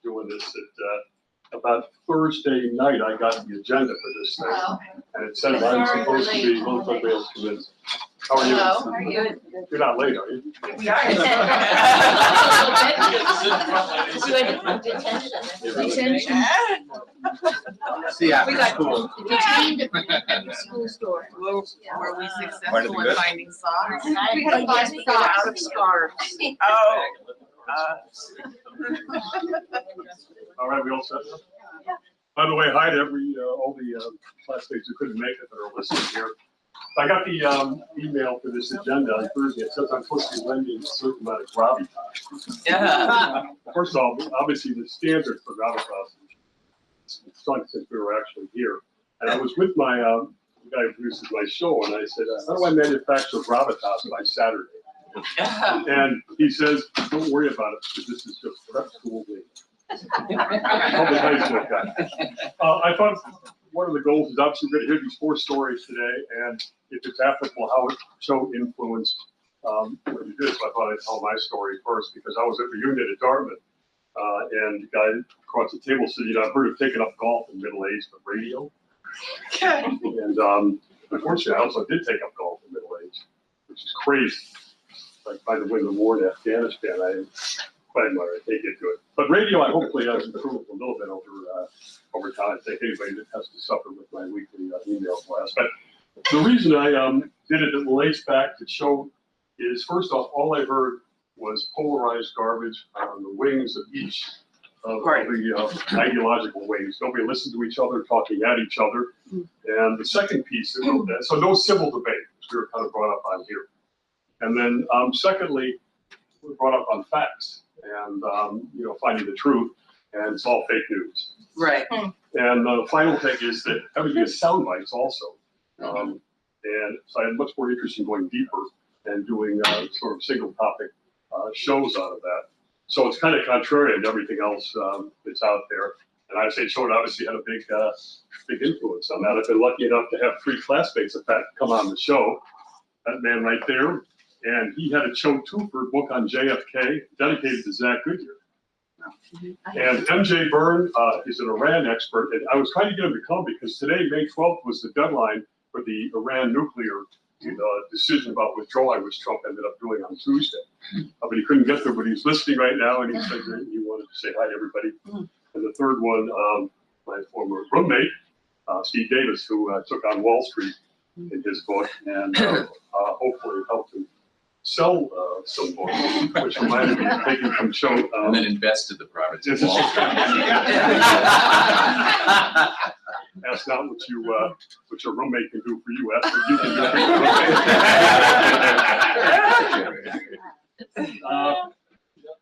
doing this that about Thursday night I got the agenda for this thing, and it said I'm supposed to be local mail committee. How are you? Hello, how are you? You're not late, are you? We are. Detention. See, after We got school. detained at the school store. Were we successful in finding socks? We had to buy socks out of scarves. Oh. All right, we all set? By the way, hi to all the classmates who couldn't make it that are listening here. I got the email for this agenda on Thursday. It says I'm supposed to be lending a certain amount of gravitas. Yeah. First of all, obviously the standard for gravitas is sunk since we were actually here. And I was with my the guy who produces my show, and I said, how do I manufacture gravitas by Saturday? And he says, don't worry about it, because this is just prep school day. Public high school guy. I thought one of the goals is obviously we're going to hear these 4 stories today, and if it's applicable, how it showed influence what you did. So I thought I'd tell my story first, because I was at reunion at Dartmouth, and the guy across the table said, I've heard of taking up golf in middle age, but radio. And unfortunately, I also did take up golf in middle age, which is crazy. Like by the way, the war in Afghanistan, I can't get to it. But radio, I hopefully has improved a little bit over time. I think anybody that has to suffer with my weekly email blast. But the reason I did it relates back to Choate is, first off, all I heard was polarized garbage on the wings of each of the ideological wings. Nobody listened to each other, talking at each other. And the second piece, so no civil debate, which we were kind of brought up on here. And then secondly, we brought up on facts and, finding the truth, and it's all fake news. Right. And the final thing is that everything is sound bites also. And so I had much more interest in going deeper and doing sort of single topic shows out of that. So it's kind of contrary to everything else that's out there. And I'd say Choate obviously had a big influence on that. I've been lucky enough to have 3 classmates, in fact, come on the show. That man right there. And he had a Choate twofer book on JFK dedicated to Zach Goodyear. And MJ Byrne is an Iran expert, and I was trying to get him to come because today, May 12th, was the deadline for the Iran nuclear decision about withdrawal, which Trump ended up doing on Tuesday. But he couldn't get there, but he's listening right now, and he said he wanted to say hi to everybody. And the third one, my former roommate, Steve Davis, who took on Wall Street in his book, and hopefully helped him sell some books, which reminded me of taking from Choate. And then invested the profits in This Wall is- Street. That's not what your roommate can do for you. That's what you can do for your roommate.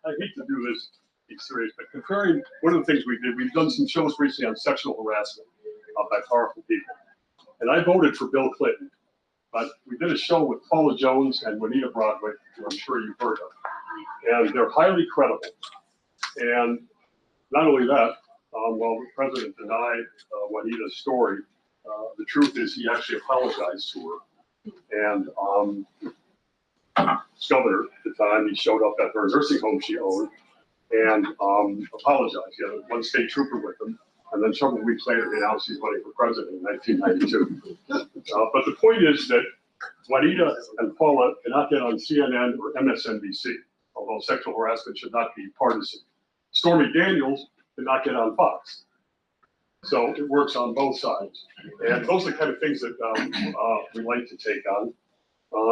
I hate to do this, be serious, but comparing one of the things we've done some shows recently on sexual harassment by powerful people. And I voted for Bill Clinton, but we did a show with Paula Jones and Juanita Broadway, who I'm sure you've heard of. And they're highly credible. And not only that, while the president denied Juanita's story, the truth is he actually apologized to her. And his governor at the time, he showed up at her nursing home she owned and apologized. He had one state trooper with him. And then several weeks later, he announced he's running for president in 1992. But the point is that Juanita and Paula cannot get on CNN or MSNBC, although sexual harassment should not be partisan. Stormy Daniels did not get on Fox. So it works on both sides. And those are the kind of things that we like to take on.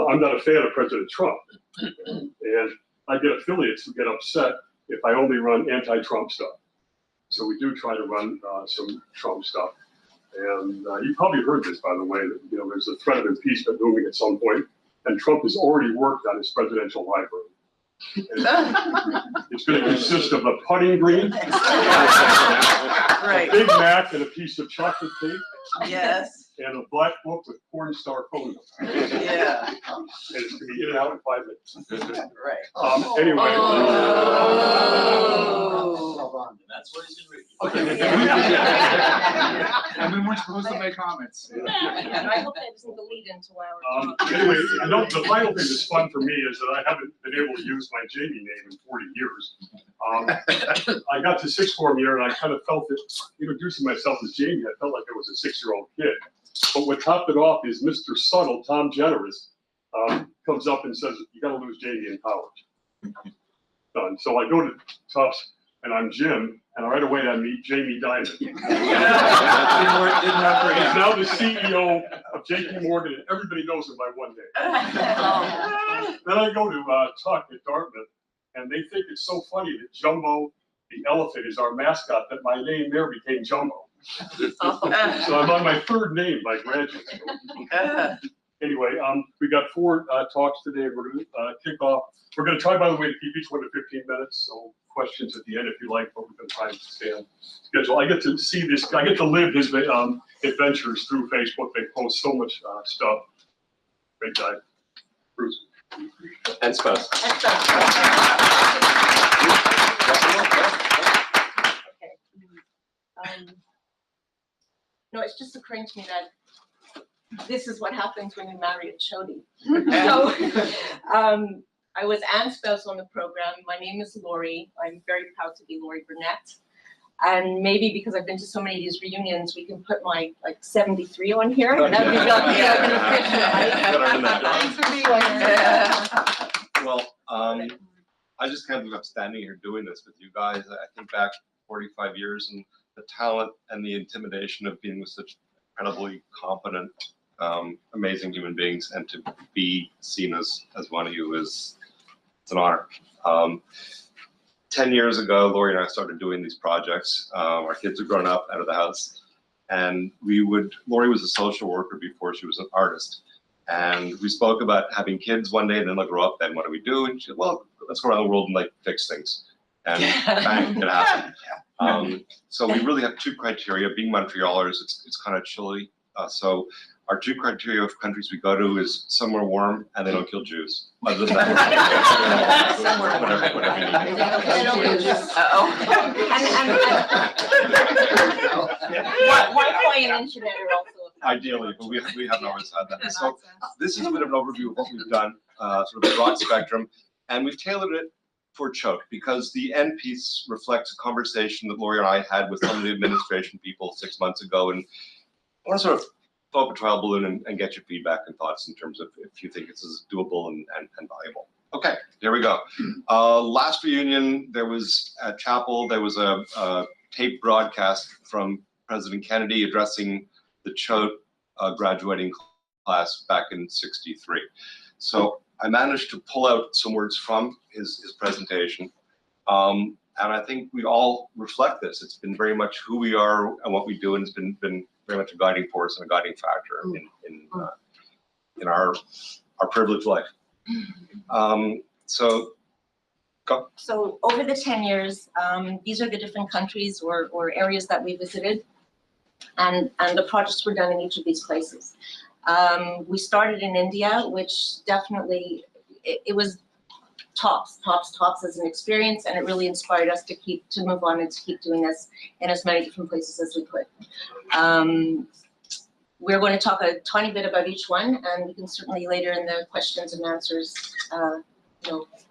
I'm not a fan of President Trump. And I get affiliates who get upset if I only run anti-Trump stuff. So we do try to run some Trump stuff. And you probably heard this, by the way, that there's a threat of impeachment looming at some point, and Trump has already worked on his presidential library. It's going to consist of a putting green, a Big Mac, and a piece of chocolate cake. Yes. And a black book with porn star phone numbers. Yeah. And it's going to be in and out in 5 minutes. Right. Anyway. Oh. London, that's what he's in reading. Okay. And we weren't supposed to make comments. And I hope that isn't the lead into our. Anyway, I know the final thing that's fun for me is that I haven't been able to use my Jamie name in 40 years. I got to sixth form year and I kind of felt that introducing myself as Jamie, I felt like I was a 6-year-old kid. But what topped it off is Mr. Subtle, Tom Generous, comes up and says, you gotta lose Jamie in college. Done. So I go to Tufts and I'm Jim, and right away I meet Jamie Dimon. He's now the CEO of JP Morgan, and everybody knows him by one name. Then I go to Tuck at Dartmouth, and they think it's so funny that Jumbo, the elephant, is our mascot, that my name there became Jumbo. So I'm on my 3rd name by graduate school. Anyway, we got 4 talks today. We're going to kick off. We're going to try, by the way, to keep each one to 15 minutes. So questions at the end if you like, but we're going to try and stay on schedule. I get to see this. I get to live his adventures through Facebook. They post so much stuff. Great guy, Bruce. And spouse. No, it's just occurring to me that this is what happens when you marry a Choate. So, I was Anne's spouse on the program. My name is Lori. I'm very proud to be Lori Burnett. And maybe because I've been to so many of these reunions, we can put my 73 on here. And that would be like an official, right? Well, I just can't believe I'm standing here doing this with you guys. I think back 45 years and the talent and the intimidation of being with such incredibly competent, amazing human beings, and to be seen as one of you is, it's an honor. 10 years ago, Lori and I started doing these projects. Our kids had grown up out of the house, and Lori was a social worker before she was an artist. And we spoke about having kids one day, and then they'll grow up, then what do we do? And she said, well, let's go around the world and fix things. And bang, it happened. So we really have 2 criteria. Being Montrealers, it's kind of chilly. So our 2 criteria of countries we go to is somewhere warm and they don't kill Jews. Other than that, whatever you need. Wi-Fi and internet are also. Ideally, but we haven't always had that. So this is a bit of an overview of what we've done, sort of a broad spectrum, and we've tailored it for Choate because the end piece reflects a conversation that Lori and I had with some of the administration people 6 months ago, and I want to sort of poke a trial balloon and get your feedback and thoughts in terms of if you think this is doable and valuable. Okay, here we go. Last reunion, there was at Chapel, there was a tape broadcast from President Kennedy addressing the Choate graduating class back in '63. So I managed to pull out some words from his presentation. And I think we all reflect this. It's been very much who we are and what we do, and it's been very much a guiding force and a guiding factor in our privileged life. So go. So over the 10 years, these are the different countries or areas that we visited, and the projects were done in each of these places. We started in India, which definitely, it was tops as an experience, and it really inspired us to move on and to keep doing this in as many different places as we could. We're going to talk a tiny bit about each one, and we can certainly later in the questions and answers,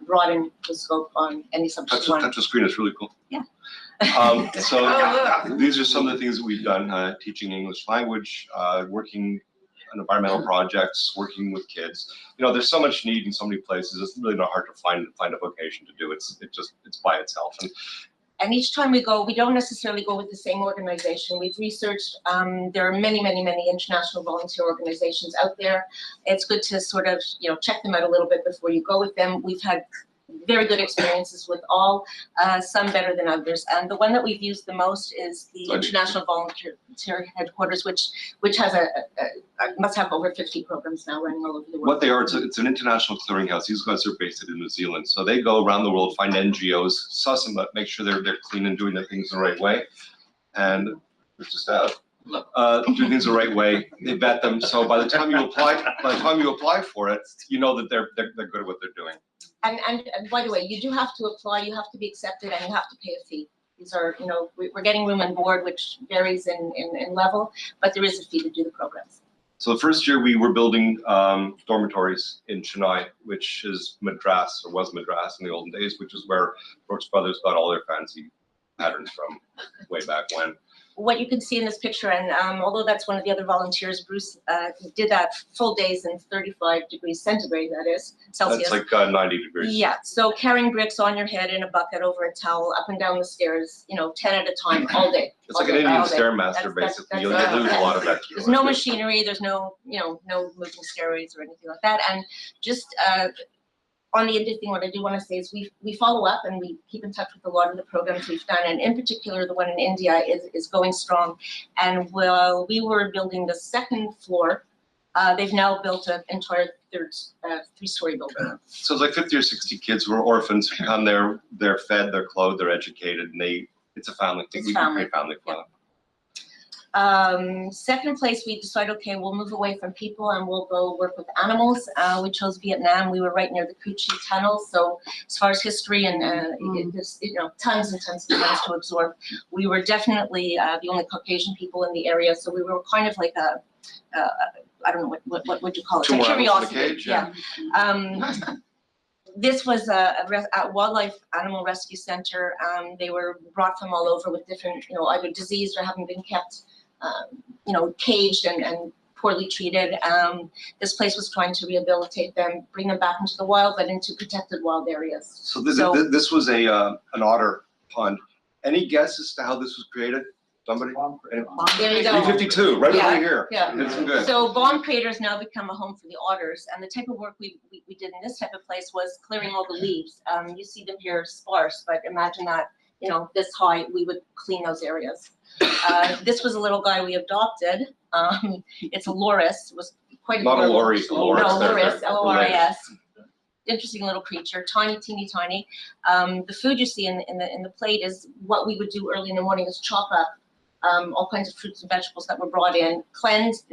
broaden the scope on any subject. Touch the screen, it's really cool. Yeah. So these are some of the things that we've done, teaching English language, working on environmental projects, working with kids. There's so much need in so many places. It's really not hard to find a vocation to do. It's by itself. And each time we go, we don't necessarily go with the same organization. We've researched, there are many international volunteer organizations out there. It's good to sort of, check them out a little bit before you go with them. We've had very good experiences with all, some better than others. And the one that we've used the most is the International Volunteer Headquarters, which has must have over 50 programs now running all over the world. What they are, it's an international clearinghouse. These guys are based in New Zealand. So they go around the world, find NGOs, suss them up, make sure they're clean and doing their things the right way. And there's just do things the right way. They vet them. So by the time you apply for it, you know that they're good at what they're doing. And by the way, you do have to apply, you have to be accepted, and you have to pay a fee. These are, we're getting room and board, which varies in level, but there is a fee to do the programs. So the first year we were building dormitories in Chennai, which is Madras, or was Madras in the olden days, which is where Brooks Brothers got all their fancy patterns from way back when. What you can see in this picture, and although that's one of the other volunteers, Bruce did that full days in 35 degrees centigrade, that is, Celsius. That's like 90 degrees. Yeah, so carrying bricks on your head in a bucket over a towel, up and down the stairs, 10 at a time, all day. It's like an Indian Stairmaster, basically. You'll lose a lot of that. There's no machinery, there's no moving stairways or anything like that. And just on the India thing, what I do want to say is we follow up and we keep in touch with a lot of the programs we've done, and in particular the one in India is going strong. And while we were building the second floor, they've now built an entire three-story building. So it's like 50 or 60 kids who are orphans who come there, they're fed, they're clothed, they're educated, and it's a family thing. It's We family. can create family for Yeah. them. Second place, we decided, okay, we'll move away from people and we'll go work with animals. We chose Vietnam. We were right near the Cu Chi Tunnel, so as far as history and there's tons and tons and tons to absorb. We were definitely the only Caucasian people in the area, so we were kind of like I don't know what would you call it? Two A more animals curiosity. in a cage, yeah. This was a wildlife animal rescue center. They were brought from all over with different, either diseased or having been kept, caged and poorly treated. This place was trying to rehabilitate them, bring them back into the wild, but into protected wild areas. So this was an otter pond. Any guess as to how this was created? Somebody? There you go. 352, right Yeah, over here. yeah. It's good. So Bomb Crater's now become a home for the otters, and the type of work we did in this type of place was clearing all the leaves. You see them here sparse, but imagine that, this high, we would clean those areas. This was a little guy we adopted. It's a loris. It was quite Not a adorable. lorry, a loris. No, They're loris, L-O-R-I-S. related. Interesting little creature, tiny, teeny tiny. The food you see in the plate is what we would do early in the morning is chop up all kinds of fruits and vegetables that were brought in, cleansed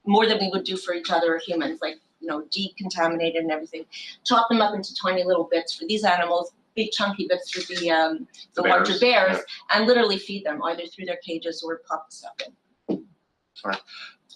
more than we would do for each other humans, like, decontaminated and everything. Chop them up into tiny little bits for these animals, big chunky bits for the larger bears, and literally feed them either through their cages or pop the stuff in.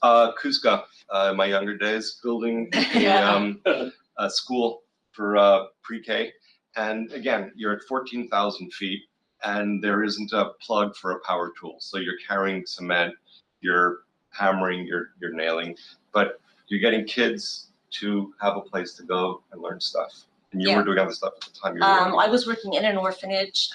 Cusco, in my younger days, building a school for pre-K. And again, you're at 14,000 feet and there isn't a plug for a power tool. So you're carrying cement, you're hammering, you're nailing, but you're getting kids to have a place to go and learn stuff. And you were doing other stuff at the time. I was working in an orphanage,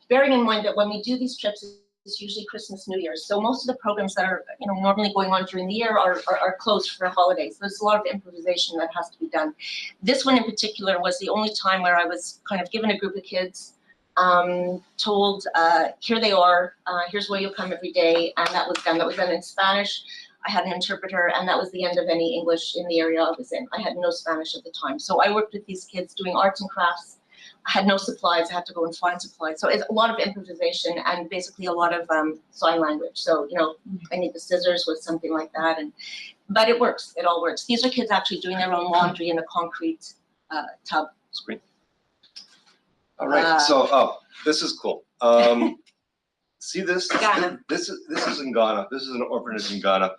bearing in mind that when we do these trips, it's usually Christmas, New Year's. So most of the programs that are normally going on during the year are closed for holidays. There's a lot of improvisation that has to be done. This one in particular was the only time where I was kind of given a group of kids, told, here they are, here's where you'll come every day, and that was done. That was done in Spanish. I had an interpreter, and that was the end of any English in the area I was in. I had no Spanish at the time. So I worked with these kids doing arts and crafts. I had no supplies. I had to go and find supplies. So it's a lot of improvisation and basically a lot of sign language. So, I need the scissors with something like that. But it works. It all works. These are kids actually doing their own laundry in a concrete tub. Screen. All right. So, this is cool. See this? Ghana. This is in Ghana. This is an orphanage in Ghana.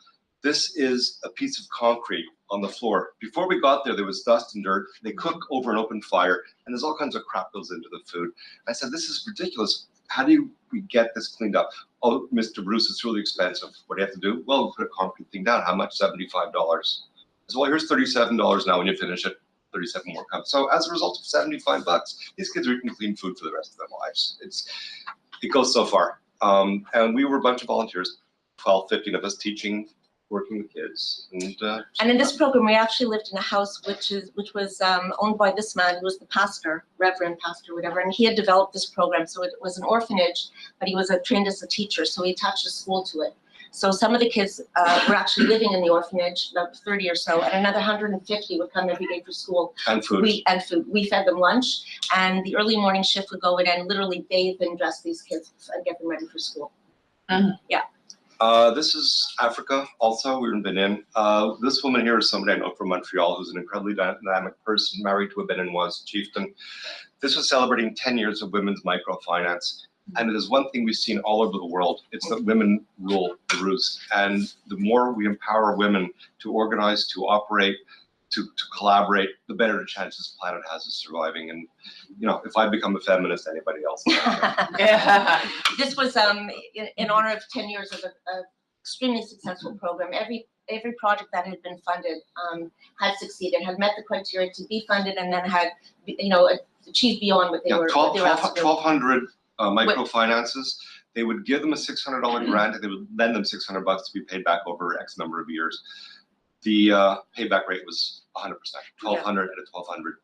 This is a piece of concrete on the floor. Before we got there was dust and dirt. They cook over an open fire, and there's all kinds of crap goes into the food. I said, this is ridiculous. How do we get this cleaned up? Oh, Mr. Bruce, it's really expensive. What do you have to do? Well, put a concrete thing down. How much? $75. I said, well, here's $37 now. When you finish it, 37 more comes. So as a result of $75, these kids are eating clean food for the rest of their lives. It goes so far. And we were a bunch of volunteers, 12, 15 of us teaching, working with kids. And in this program, we actually lived in a house which was owned by this man who was the pastor, reverend pastor, whatever, and he had developed this program. So it was an orphanage, but he was trained as a teacher, so he attached a school to it. So some of the kids were actually living in the orphanage, about 30 or so, and another 150 would come every day for school. And food. We fed them lunch, and the early morning shift would go in and literally bathe and dress these kids and get them ready for school. Mm-hmm. Yeah. This is Africa also, we've been in. This woman here is somebody I know from Montreal who's an incredibly dynamic person, married to a Beninois chieftain. This was celebrating 10 years of women's microfinance. And there's one thing we've seen all over the world, it's that women rule the roost. And the more we empower women to organize, to operate, to collaborate, the better the chance this planet has of surviving. And, you know, if I become a feminist, anybody else. Yeah. This was in honor of 10 years of a extremely successful program. Every project that had been funded had succeeded, had met the criteria to be funded, and then had, you know, achieved beyond what they were. 1,200 microfinances. They would give them a $600 grant, and they would lend them $600 to be paid back over X number of years. The payback rate was 100%. 1,200 out of 1,200.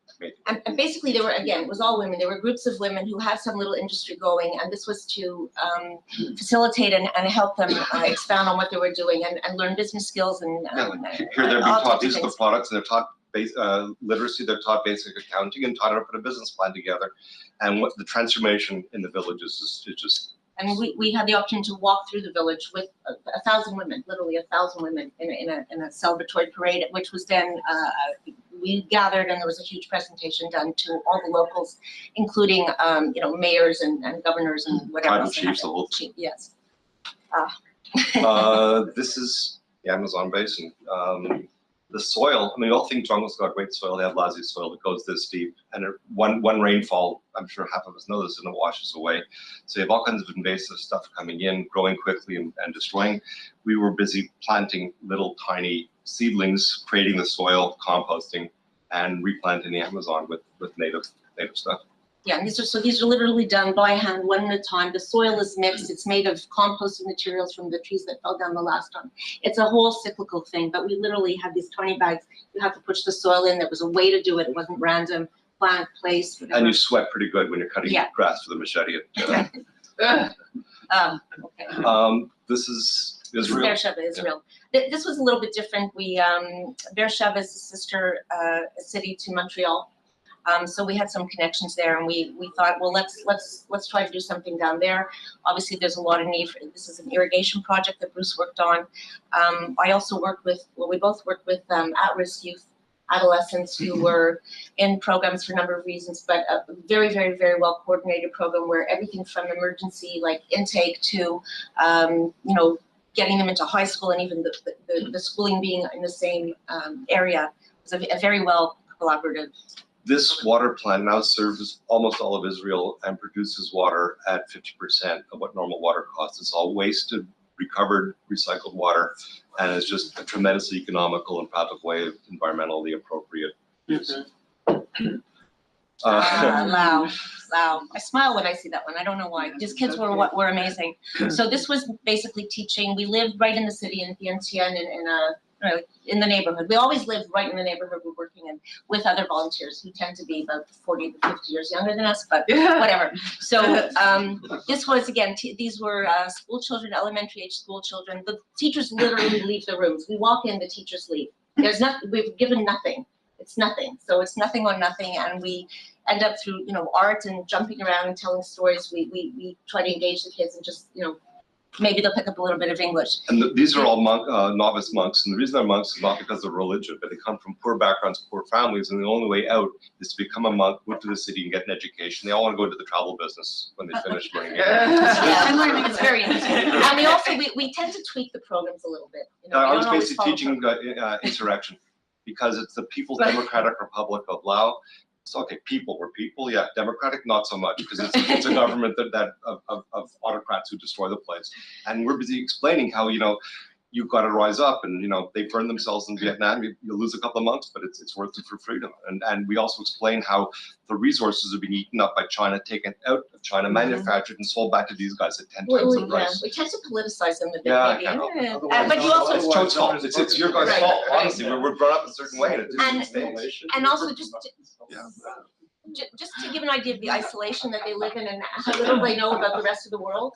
And basically, they were, again, it was all women. There were groups of women who had some little industry going, and this was to facilitate and help them expand on what they were doing and learn business skills and here they're being taught these are the products, and they're taught literacy, they're taught basic accounting, and taught how to put a business plan together. And what the transformation in the villages is just. And we had the option to walk through the village with 1,000 women, literally 1,000 women in a celebratory parade, which was then we gathered, and there was a huge presentation done to all the locals, including you know, mayors and governors and whatever. Tribal chiefs, the whole thing. Yes. This is the Amazon basin. The soil, I mean, we all think jungle's got great soil. They have lousy soil that goes this deep. And one rainfall, I'm sure half of us know this, and it washes away. So you have all kinds of invasive stuff coming in, growing quickly and destroying. We were busy planting little tiny seedlings, creating the soil, composting, and replanting the Amazon with native stuff. Yeah, and these are literally done by hand, one at a time. The soil is mixed. It's made of composted materials from the trees that fell down the last time. It's a whole cyclical thing, but we literally had these tiny bags. You had to push the soil in. There was a way to do it. It wasn't random, plant, place, whatever. And you sweat pretty good when you're cutting grass with a machete. Okay. This is Israel. Beersheba, Israel. This was a little bit different. Beersheba is a sister city to Montreal. So we had some connections there, and we thought, well, let's try to do something down there. Obviously, there's a lot of need for this. Is an irrigation project that Bruce worked on. I also worked with, well, we both worked with at-risk youth, adolescents who were in programs for a number of reasons, but a very, very, very well coordinated program where everything from emergency like intake to you know, getting them into high school, and even the schooling being in the same area was a very well collaborative. This water plant now serves almost all of Israel and produces water at 50% of what normal water costs. It's all wasted, recovered, recycled water, and it's just a tremendously economical and practical way of environmentally appropriate use. Wow. I smile when I see that one. I don't know why. These kids were amazing. So this was basically teaching. We lived right in the city in Vientiane in the neighborhood. We always lived right in the neighborhood we're working in with other volunteers who tend to be about 40 to 50 years younger than us, but whatever. So this was, again, these were school children, elementary age school children. The teachers literally leave the rooms. We walk in, the teachers leave. There's nothing, we've given nothing. It's nothing. So it's nothing on nothing. And we end up through, you know, art and jumping around and telling stories. We try to engage the kids and just, you know, maybe they'll pick up a little bit of English. And these are all novice monks, and the reason they're monks is not because of religion, but they come from poor backgrounds, poor families, and the only way out is to become a monk, move to the city, and get an education. They all want to go into the travel business when they finish learning. Yeah, it's very interesting. And we tend to tweak the programs a little bit. You know, I was basically teaching insurrection because it's the People's Democratic Republic of Laos. It's okay, we're people, yeah. Democratic, not so much, because it's a government of autocrats who destroy the place. And we're busy explaining how, you know, you've got to rise up, and, you know, they burned themselves in Vietnam. You'll lose a couple of months, but it's worth it for freedom. And we also explain how the resources are being eaten up by China, taken out of China, manufactured and sold back to these guys at 10 times the price. We tend to politicize them a bit, maybe. But you also... It's Choate's fault. It's your guys' fault, honestly. We're brought up a certain way. And also just to give an idea of the isolation that they live in and how little they know about the rest of the world,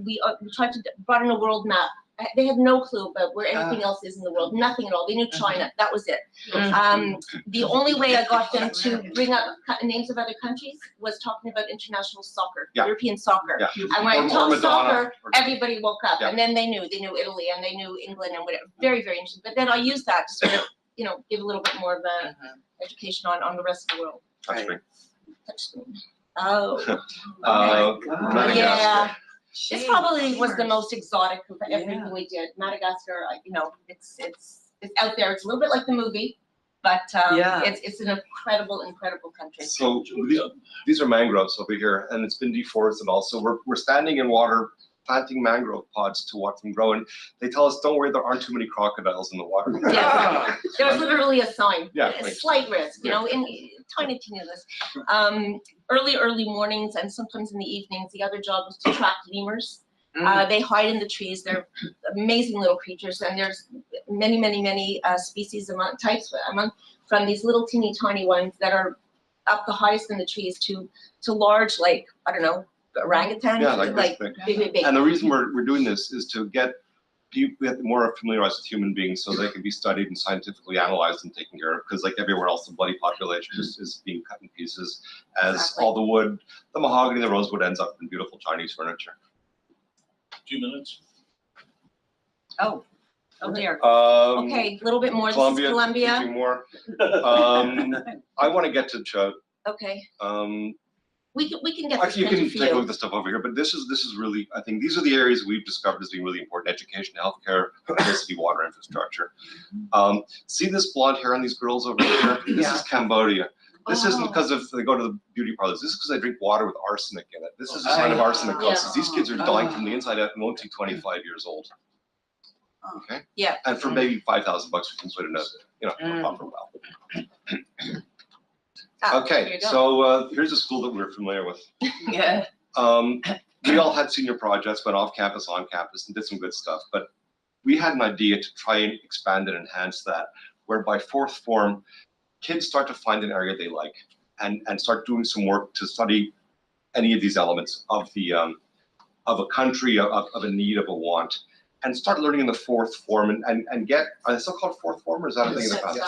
we tried to brought in a world map. They had no clue about where anything else is in the world, nothing at all. They knew China, that was it. The only way I got them to bring up names of other countries was talking about international soccer, European soccer. And when I told soccer, everybody woke up, and then they knew Italy, and they knew England, and whatever. Very, very interesting. But then I used that to sort of, you know, give a little bit more of a education on the rest of the world. Touchscreen. Touchscreen. Oh, Madagascar. yeah. This Jeez. probably was the most exotic of everything Yeah. we did. Madagascar, it's out there. It's a little bit like the movie, but Yeah. it's an incredible country. So these are mangroves over here, and it's been deforested also. We're standing in water, planting mangrove pods to watch them grow, and they tell us, don't worry, there aren't too many crocodiles in the water. Yeah. There's literally a sign. Yeah, A thanks. slight risk, in tiny this. Early mornings and sometimes in the evenings, the other job was to track lemurs. They hide in the trees. They're amazing little creatures, and there's many species types from these little teeny tiny ones that are up the highest in the trees to large, like, I don't know, orangutans. Yeah, like this thing. Big. And the reason we're doing this is to get more familiarized with human beings so they can be studied and scientifically analyzed and taken care of, because like everywhere else, the bloody population is being cut in pieces as Exactly. all the wood, the mahogany, the rosewood ends up in beautiful Chinese furniture. 2 minutes. Oh dear. Um, Okay, a little bit more. Colombia, This is Colombia. teaching more. I want to get to Choate. Okay. We can get this Actually, you can printed for take a look you. at the stuff over here, but this is really, I think these are the areas we've discovered as being really important: education, healthcare, electricity, water infrastructure. See this blonde hair on these girls over here? This is Cambodia. This isn't because they go to the beauty parlors. This is because they drink water with arsenic in it. This is a sign of arsenicosis. These kids are dying from the inside out and only 25 years old. Okay? Yeah. And for maybe $5,000 we can sort of a buffer well. There Okay, you go. so here's a school that we're familiar with. Yeah. We all had senior projects, went off campus, on campus, and did some good stuff. But we had an idea to try and expand and enhance that, where by fourth form, kids start to find an area they like and start doing some work to study any of these elements of a country, of a need, of a want, and start learning in the fourth form and get, are they still called fourth form, or is that a thing in the past?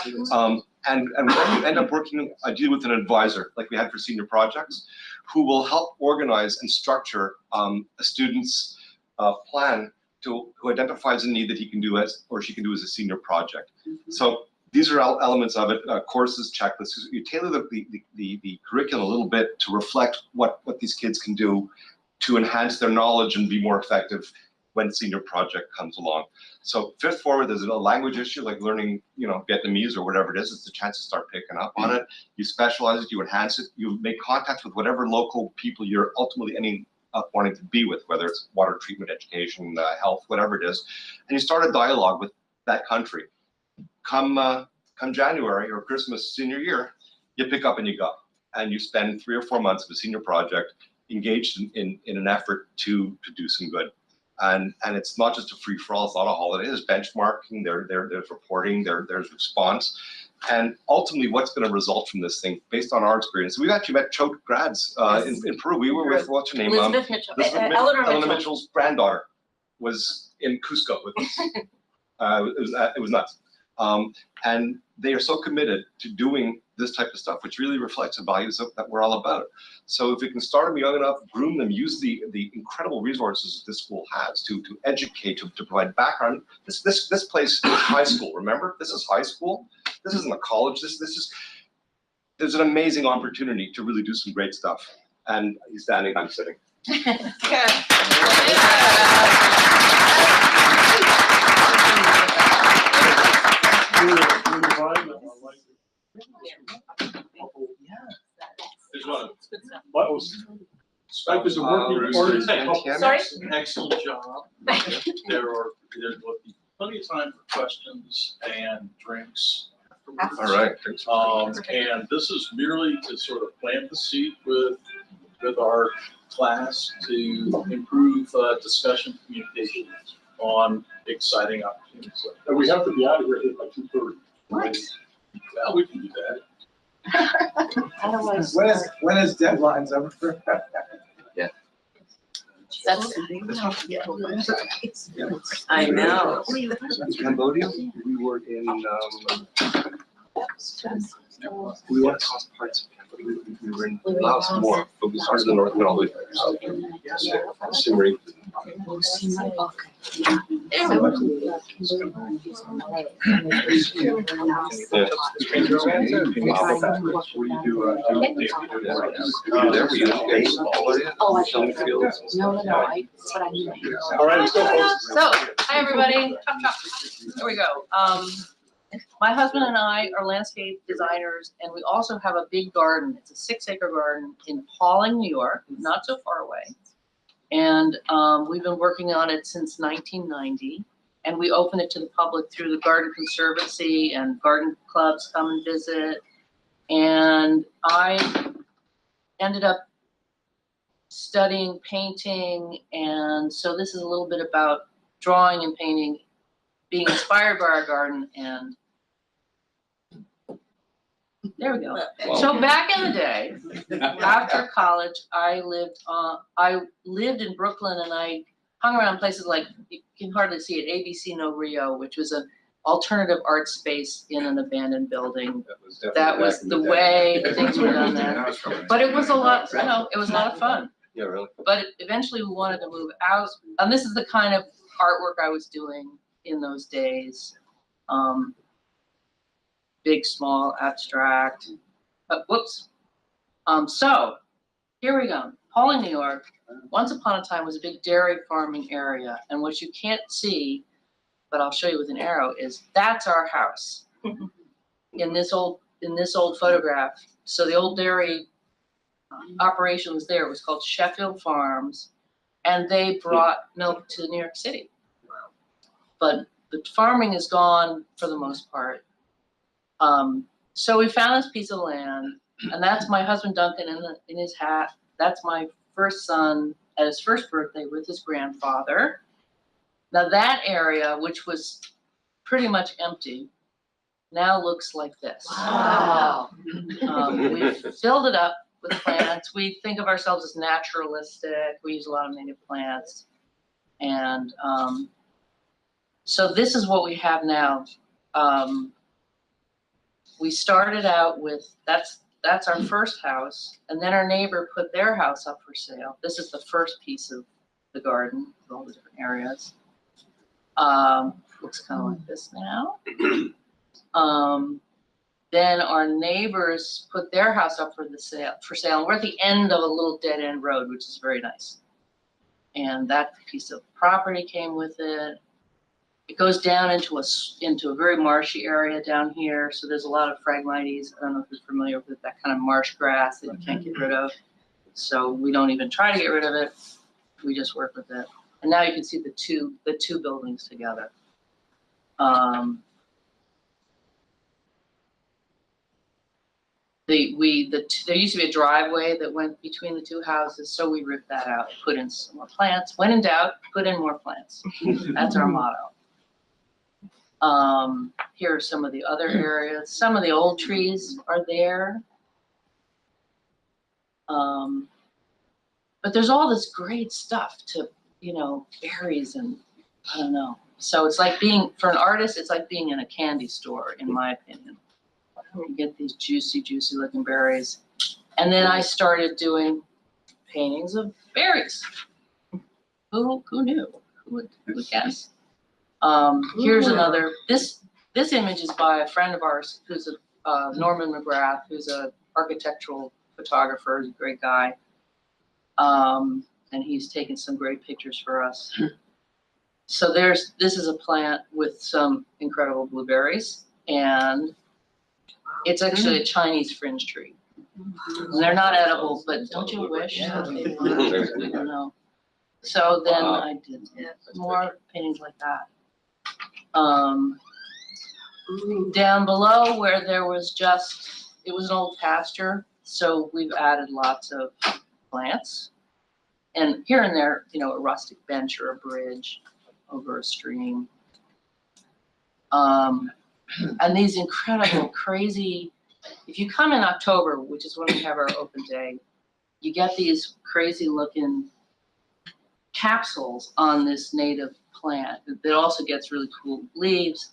And then you end up working ideally with an advisor, like we had for senior projects, who will help organize and structure a student's plan who identifies a need that he can do or she can do as a senior project. So these are elements of it: courses, checklists. You tailor the curriculum a little bit to reflect what these kids can do to enhance their knowledge and be more effective when senior project comes along. So fifth forward, there's a language issue like learning, Vietnamese or whatever it is. It's a chance to start picking up on it. You specialize it, you enhance it, you make contacts with whatever local people you're ultimately wanting to be with, whether it's water treatment, education, health, whatever it is, and you start a dialogue with that country. Come January or Christmas senior year, you pick up and you go, and you spend 3 or 4 months of a senior project engaged in an effort to do some good. And it's not just a free for all, it's not a holiday, there's benchmarking, there's reporting, there's response. And ultimately what's going to result from this thing, based on our experience, we've actually met Choate grads in Peru. We were with, what's her name? Elizabeth Mitchell. Eleanor Mitchell. Mitchell's granddaughter was in Cusco with us. It was nuts. And they are so committed to doing this type of stuff, which really reflects the values that we're all about. So if we can start them young enough, groom them, use the incredible resources this school has to educate, to provide background. This place is high school, remember? This is high school. This isn't a college. There's an amazing opportunity to really do some great stuff. And he's standing, I'm sitting. There's one. What was, Spike was a working party. Sorry? Excellent job. There will be plenty of time for questions and drinks afterwards. All right. And this is merely to sort of plant the seed with our class to improve discussion communication on exciting opportunities. And we have to be out of here by 2:30. What? Well, we can do that. Otherwise, When is deadlines over? that's. I know. Cambodia, we were in, we went across parts of Cambodia. We were in Laos more, but we started in the north and all the way south. Siem Reap, We'll see my book. There we go. Oh, I don't know. No, that's what I mean. All right, let's go, folks. So, hi, everybody. Chop, chop. Here we go. My husband and I are landscape designers, and we also have a big garden. It's a 6-acre garden in Pawling, New York, not so far away. And we've been working on it since 1990. And we open it to the public through the Garden Conservancy, and garden clubs come and visit. And I ended up studying painting, and so this is a little bit about drawing and painting, being inspired by our garden, and there we go. So back in the day, after college, I lived in Brooklyn, and I hung around places like, you can hardly see it, ABC No Rio, which was an alternative art space in an abandoned building. That was the way things were done then. But it was a lot, you know, it was a lot of fun. Yeah, really. But eventually we wanted to move out, and this is the kind of artwork I was doing in those days. Big, small, abstract. Whoops. So here we go. Pawling, New York, once upon a time was a big dairy farming area, and what you can't see, but I'll show you with an arrow, is that's our house in this old photograph. So the old dairy operation was there. It was called Sheffield Farms, and they brought milk to New York City. But the farming is gone for the most part. So we found this piece of land, and that's my husband Duncan in his hat. That's my first son at his first birthday with his grandfather. Now that area, which was pretty much empty, now looks like this. Wow. We've filled it up with plants. We think of ourselves as naturalistic. We use a lot of native plants. And so this is what we have now. We started out with, that's our first house, and then our neighbor put their house up for sale. This is the first piece of the garden with all the different areas. Looks kind of like this now. Then our neighbors put their house up for sale. We're at the end of a little dead end road, which is very nice. And that piece of property came with it. It goes down into a very marshy area down here. So there's a lot of Phragmites. I don't know if you're familiar with that kind of marsh grass that you can't get rid of. So we don't even try to get rid of it. We just work with it. And now you can see the two buildings together. There used to be a driveway that went between the two houses, so we ripped that out, put in some more plants. When in doubt, put in more plants. That's our motto. Here are some of the other areas. Some of the old trees are there. But there's all this great stuff to, berries and I don't know. So it's like for an artist, it's like being in a candy store, in my opinion. You get these juicy, juicy looking berries. And then I started doing paintings of berries. Who knew? Who would guess? Here's another, this image is by a friend of ours who's Norman McGrath, who's an architectural photographer, he's a great guy. And he's taken some great pictures for us. So this is a plant with some incredible blueberries, and it's actually a Chinese fringe tree. And they're not edible, but don't you wish that they were? I don't know. So then I did more paintings like that. Down below where there was it was an old pasture, so we've added lots of plants. And here and there, a rustic bench or a bridge over a stream. And these incredible, crazy, if you come in October, which is when we have our open day, you get these crazy looking capsules on this native plant that also gets really cool leaves.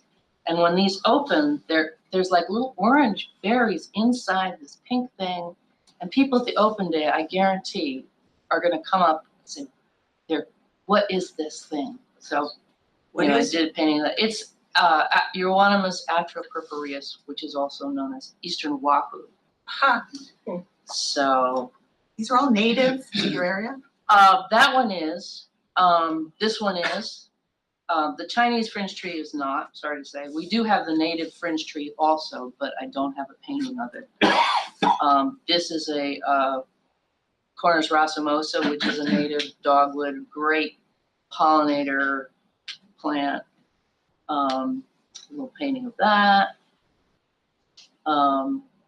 And when these open, there's like little orange berries inside this pink thing. And people at the open day, I guarantee, are going to come up and say, what is this thing? So, What you know, I is did a painting that, it's Euonymus atropurpureus, which is also known as Eastern Wahoo. Huh. So, These are all native to your area? that one is, this one is. The Chinese fringe tree is not, sorry to say. We do have the native fringe tree also, but I don't have a painting of it. This is a Cornus racemosa, which is a native dogwood, great pollinator plant. A little painting of that.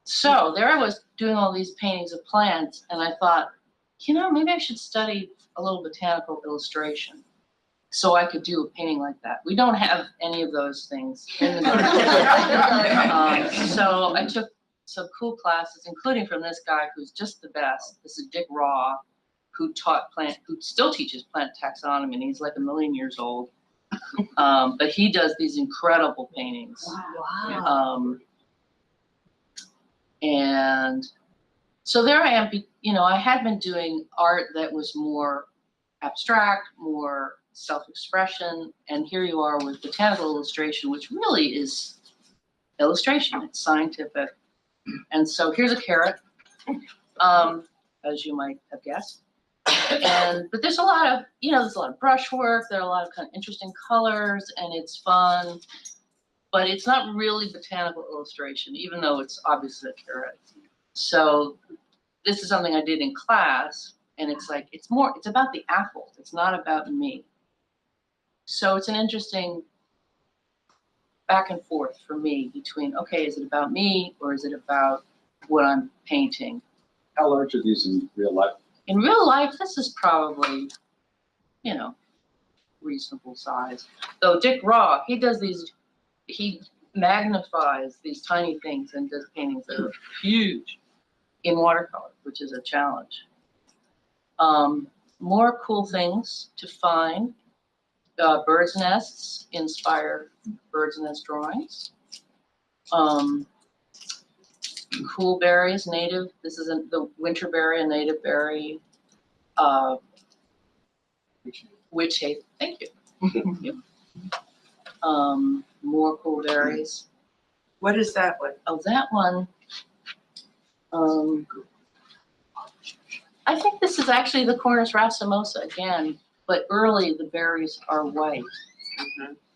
So there I was doing all these paintings of plants, and I thought, you know, maybe I should study a little botanical illustration so I could do a painting like that. We don't have any of those things in the garden. So I took some cool classes, including from this guy who's just the best. This is Dick Raw, who still teaches plant taxonomy, and he's like 1 million years old. But he does these incredible paintings. Wow. And so there I am, you know, I had been doing art that was more abstract, more self-expression, and here you are with botanical illustration, which really is illustration, it's scientific. And so here's a carrot, as you might have guessed. But there's a lot of, you know, there's a lot of brushwork, there are a lot of kind of interesting colors, and it's fun, but it's not really botanical illustration, even though it's obviously a carrot. So this is something I did in class, and it's like, it's about the apple, it's not about me. So it's an interesting back and forth for me between, okay, is it about me or is it about what I'm painting? How large are these in real life? In real life, this is probably, you know, reasonable size. Though Dick Raw, he does these, he magnifies these tiny things and does paintings that are huge in watercolor, which is a challenge. More cool things to find. Bird's nests inspire bird's nest drawings. Cool berries, native. This is the winter berry, a native berry. Witch hate. Thank you. Thank you. More cool berries. What is that one? Oh, that one. I think this is actually the Cornus racemosa again, but early the berries are white.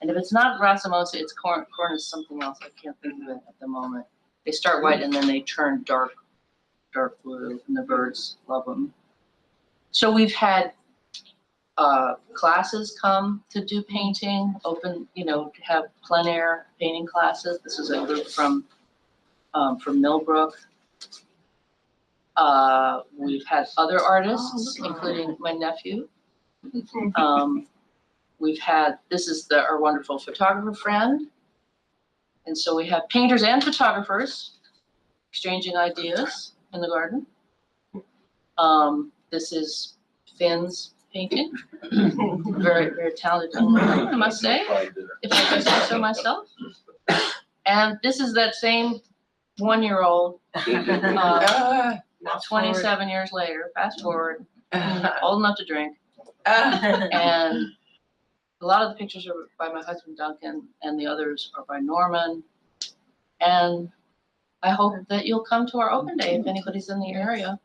And if it's not racemosa, it's Cornus something else. I can't think of it at the moment. They start white and then they turn dark blue, and the birds love them. So we've had classes come to do painting, open, you know, have plein air painting classes. This is a group from Millbrook. We've had other artists, including my nephew. We've had, this is our wonderful photographer friend. And so we have painters and photographers exchanging ideas in the garden. This is Finn's painting. Very, very talented young man, I must say, if I do say so myself. And this is that same 1-year-old, 27 years later, fast forward, old enough to drink. And a lot of the pictures are by my husband Duncan, and the others are by Norman. And I hope that you'll come to our open day if anybody's in the area,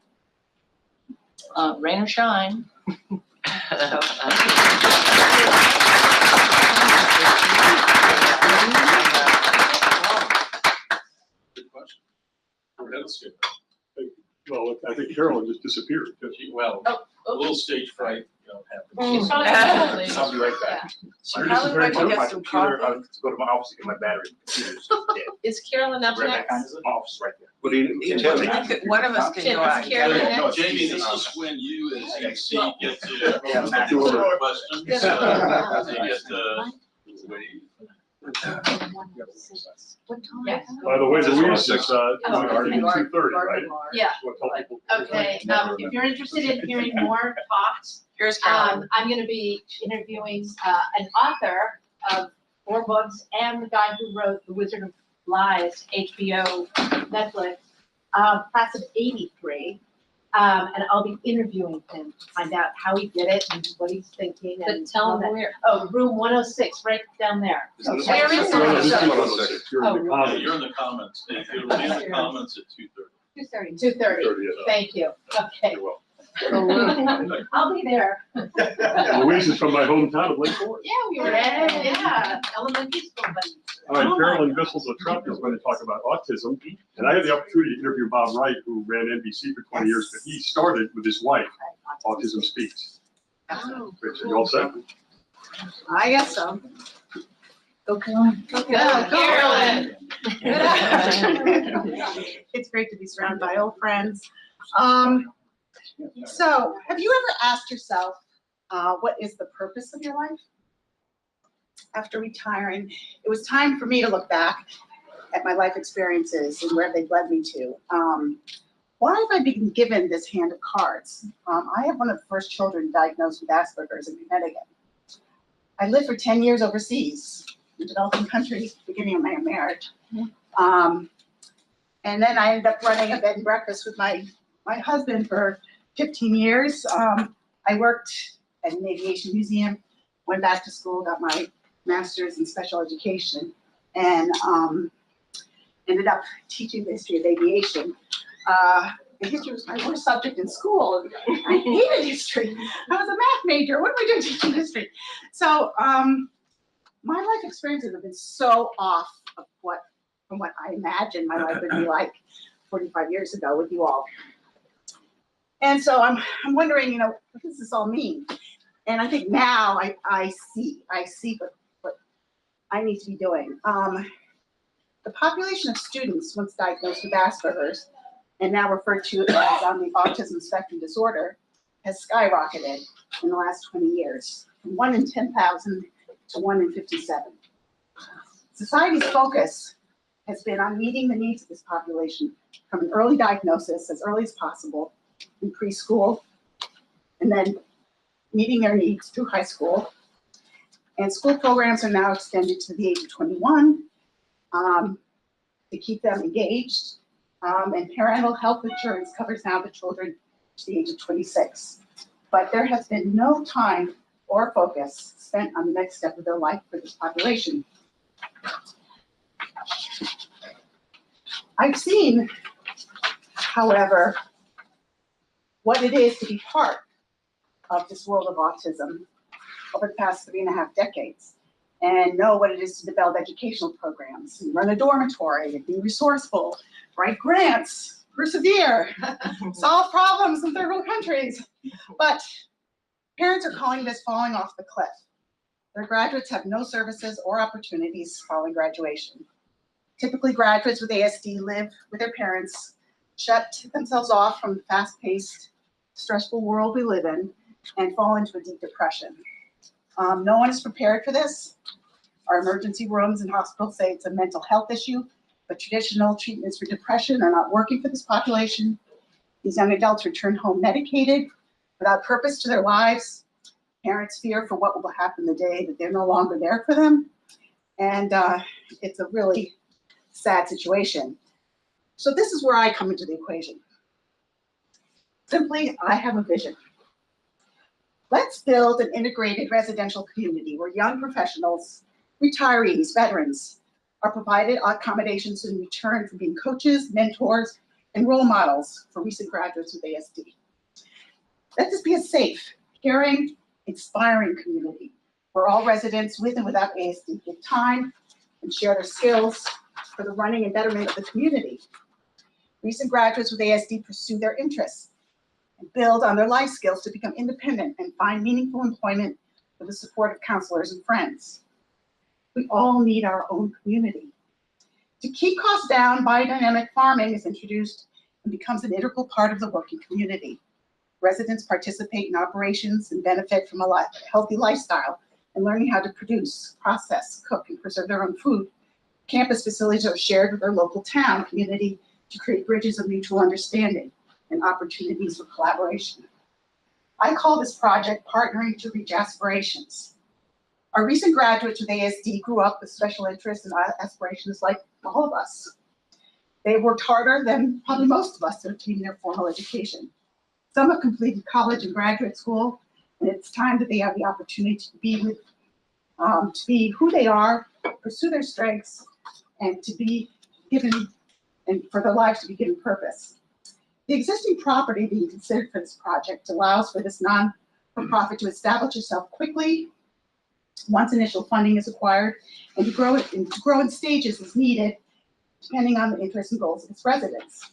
rain or shine. So. Good question. That's good. Well, I think Carolyn just disappeared. Well, a little stage fright, you know, She's happens. probably I'll be right back. She probably went to My get some computer, coffee. I have to go to my office to get my battery. Computer's dead. Is Carolyn up Right back next? on my office right there. What do you, Taylor? One of us can go out and get Carolyn it. No, Jamie, Jesus. this is when you as MC get to Yeah, ask the questions. You get to wait. Yes. By the way, Louise is, Oh, 2:30, right? Yeah, Wanna tell people- okay, if you're interested in hearing more talks, Here's Carolyn. I'm gonna be interviewing, an author of 4 books and the guy who wrote The Wizard of Lies, HBO, Netflix, class of '83. And I'll be interviewing him to find out how he did it and what he's thinking But and tell all them that. where. Oh, room 106, right down there. Isn't this Where one? is No, no, it? this is Oh, 106. You're in the Oh, comments. You're in the comments. It'll be in the comments at 2:30. 2:30. 30, yes. Thank you. Okay. You're welcome. I'll be there. And Louise is from my hometown of Lake Forest. Yeah, we were at, yeah, elementary school, but. All right, Carolyn Bissell-Trump is going to talk about autism. And I had the opportunity to interview Bob Wright, who ran NBC for 20 years, but he started with his wife, Autism Speaks. Rachel, you all set? I guess so. Okay. Carolyn. It's great to be surrounded by old friends. So, have you ever asked yourself, what is the purpose of your life? After retiring, it was time for me to look back at my life experiences and where they've led me to. Why have I been given this hand of cards? I have one of the first children diagnosed with Asperger's in Connecticut. I lived for 10 years overseas in developing countries, beginning of my marriage. And then I ended up running a bed and breakfast with my husband for 15 years. I worked at an aviation museum, went back to school, got my master's in special education, and ended up teaching the history of aviation. And history was my worst subject in school. I hated history. I was a math major. What am I doing teaching history? So my life experiences have been so off of from what I imagined my life would be like 45 years ago with you all. And so I'm wondering, what does this all mean? And I think now I see what I need to be doing. The population of students once diagnosed with Asperger's, and now referred to as on the autism spectrum disorder, has skyrocketed in the last 20 years, from 1 in 10,000 to 1 in 57. Society's focus has been on meeting the needs of this population from an early diagnosis as early as possible in preschool, and then meeting their needs through high school. And school programs are now extended to the age of 21 to keep them engaged. And parental health insurance covers now the children to the age of 26. But there has been no time or focus spent on the next step of their life for this population. I've seen, however, what it is to be part of this world of autism over the past 3.5 decades, and know what it is to develop educational programs, and run a dormitory, and be resourceful, write grants, persevere, solve problems in third world countries. But parents are calling this falling off the cliff. Their graduates have no services or opportunities following graduation. Typically, graduates with ASD live with their parents, shut themselves off from the fast-paced, stressful world we live in, and fall into a deep depression. No one is prepared for this. Our emergency rooms and hospitals say it's a mental health issue, but traditional treatments for depression are not working for this population. These young adults return home medicated, without purpose to their lives. Parents fear for what will happen the day that they're no longer there for them. And it's a really sad situation. So this is where I come into the equation. Simply, I have a vision. Let's build an integrated residential community where young professionals, retirees, veterans are provided accommodations in return for being coaches, mentors, and role models for recent graduates with ASD. Let this be a safe, caring, inspiring community where all residents with and without ASD give time and share their skills for the running and betterment of the community. Recent graduates with ASD pursue their interests and build on their life skills to become independent and find meaningful employment with the support of counselors and friends. We all need our own community. To keep costs down, biodynamic farming is introduced and becomes an integral part of the working community. Residents participate in operations and benefit from a healthy lifestyle and learning how to produce, process, cook, and preserve their own food. Campus facilities are shared with their local town community to create bridges of mutual understanding and opportunities for collaboration. I call this project Partnering to Reach Aspirations. Our recent graduates with ASD grew up with special interests and aspirations like all of us. They worked harder than probably most of us to obtain their formal education. Some have completed college and graduate school, and it's time that they have the opportunity to be who they are, pursue their strengths, and to be given, and for their lives to be given purpose. The existing property being considered for this project allows for this non-for-profit to establish itself quickly once initial funding is acquired, and to grow in stages as needed, depending on the interests and goals of its residents.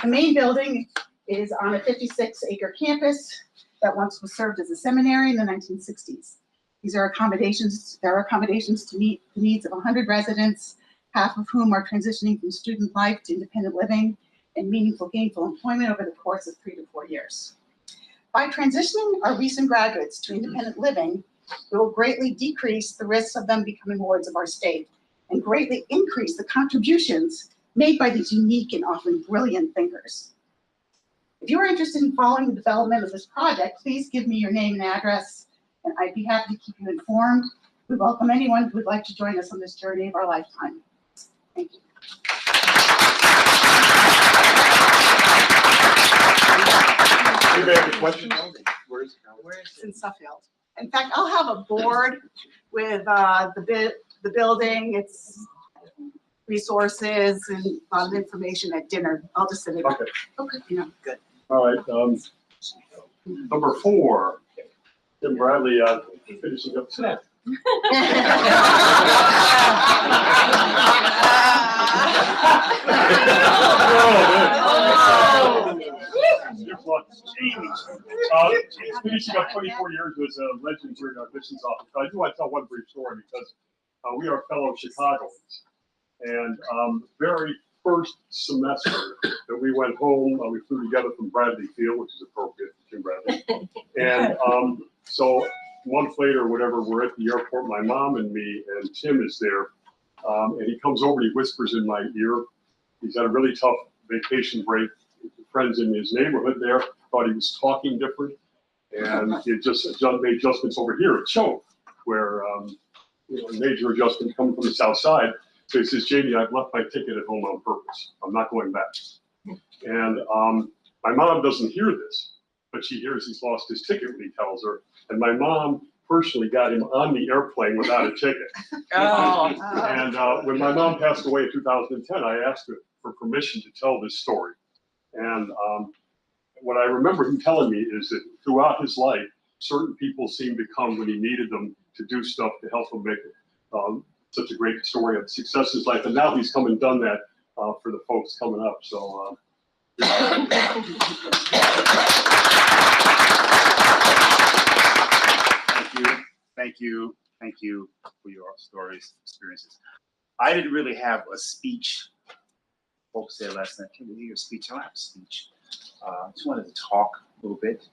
The main building is on a 56-acre campus that once was served as a seminary in the 1960s. There are accommodations to meet the needs of 100 residents, half of whom are transitioning from student life to independent living and meaningful gainful employment over the course of 3 to 4 years. By transitioning our recent graduates to independent living, we will greatly decrease the risks of them becoming wards of our state and greatly increase the contributions made by these unique and often brilliant thinkers. If you are interested in following the development of this project, please give me your name and address, and I'd be happy to keep you informed. We welcome anyone who would like to join us on this journey of our lifetime. Thank you. Anybody have any questions? Where is It's in Suffield. In fact, I'll have a board with the building, its resources, and a lot of information at dinner. I'll just sit it. Okay. Okay. You know, good. All right, number 4, Tim Bradley, finishing up tonight. Finishing up 24 years as a legend here in our admissions office. I do want to tell one brief story because we are fellow Chicagoans. And very first semester that we went home, we flew together from Bradley Field, which is appropriate for Tim Bradley. And so a month later, whatever, we're at the airport, my mom and me, and Tim is there. And he comes over and he whispers in my ear. He's had a really tough vacation break. Friends in his neighborhood there thought he was talking different. And he had just made adjustments over here at Choate, where major adjustment coming from the south side. So he says, Jamie, I've left my ticket at home on purpose. I'm not going back. And my mom doesn't hear this, but she hears he's lost his ticket when he tells her. And my mom personally got him on the airplane without a ticket. Oh. And when my mom passed away in 2010, I asked her for permission to tell this story. And what I remember him telling me is that throughout his life, certain people seemed to come when he needed them to do stuff to help him make such a great story of success in his life. And now he's come and done that for the folks coming up. So Thank you for your stories, experiences. I didn't really have a speech. Folks said last night, can we hear your speech? I don't have a speech. I just wanted to talk a little bit.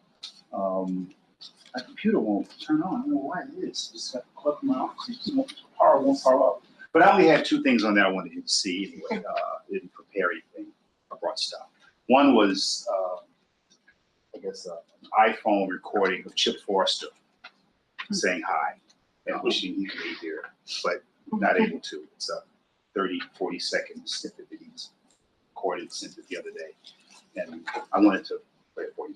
My computer won't turn on. I don't know why it is. It's got to plug my office. Won't power up. But I only had 2 things on there I wanted you to see anyway. Didn't prepare anything. I brought stuff. One was, I guess, an iPhone recording of Chip Forster saying hi and wishing he could be here, but not able to. It's a 30, 40-second snippet that he's recorded and sent it the other day. And I wanted to play it for you,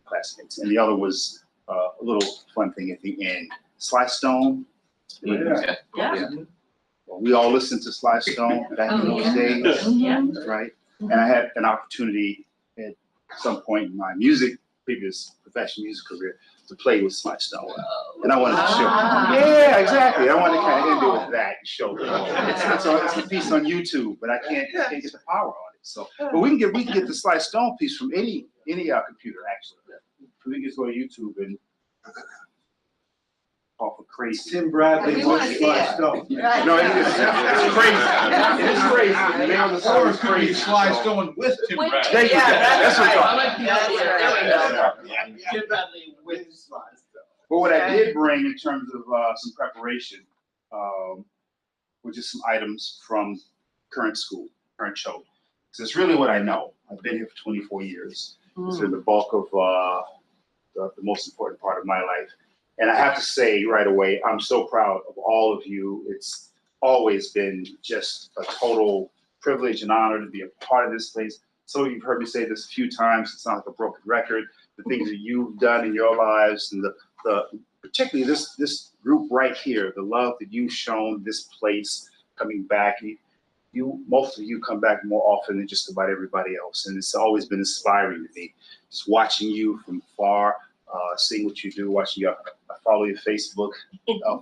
classmates. And the other was a little fun thing at the end. Sly Stone. Yeah. Well, we all listened to Sly Stone back in those days, Yeah. right? And I had an opportunity at some point in my previous professional music career to play with Sly Stone. And I wanted to show. Yeah, exactly. I wanted to kind of end it with that and show. It's a piece on YouTube, but I can't get the power on it. So, but we can get the Sly Stone piece from any computer actually. We can just go to YouTube and off of crazy. Tim Bradley We wanna with see Sly it. Stone. Right. No, it's crazy. It is crazy. The name of the song Or is it could be crazy. Sly Stone with Tim With Bradley. Thank you. That's what I I'm like talking the idea. Tim Bradley with Sly Stone. But what I did bring in terms of some preparation, were just some items from current school, current Choate. So it's really what I know. I've been here for 24 years. It's been the bulk of the most important part of my life. And I have to say right away, I'm so proud of all of you. It's always been just a total privilege and honor to be a part of this place. Some of you've heard me say this a few times. It's not like a broken record. The things that you've done in your lives, and the particularly this group right here, the love that you've shown this place coming back. Most of you come back more often than just about everybody else, and it's always been inspiring to me. Just watching you from far, seeing what you do, watching you. I follow your Facebook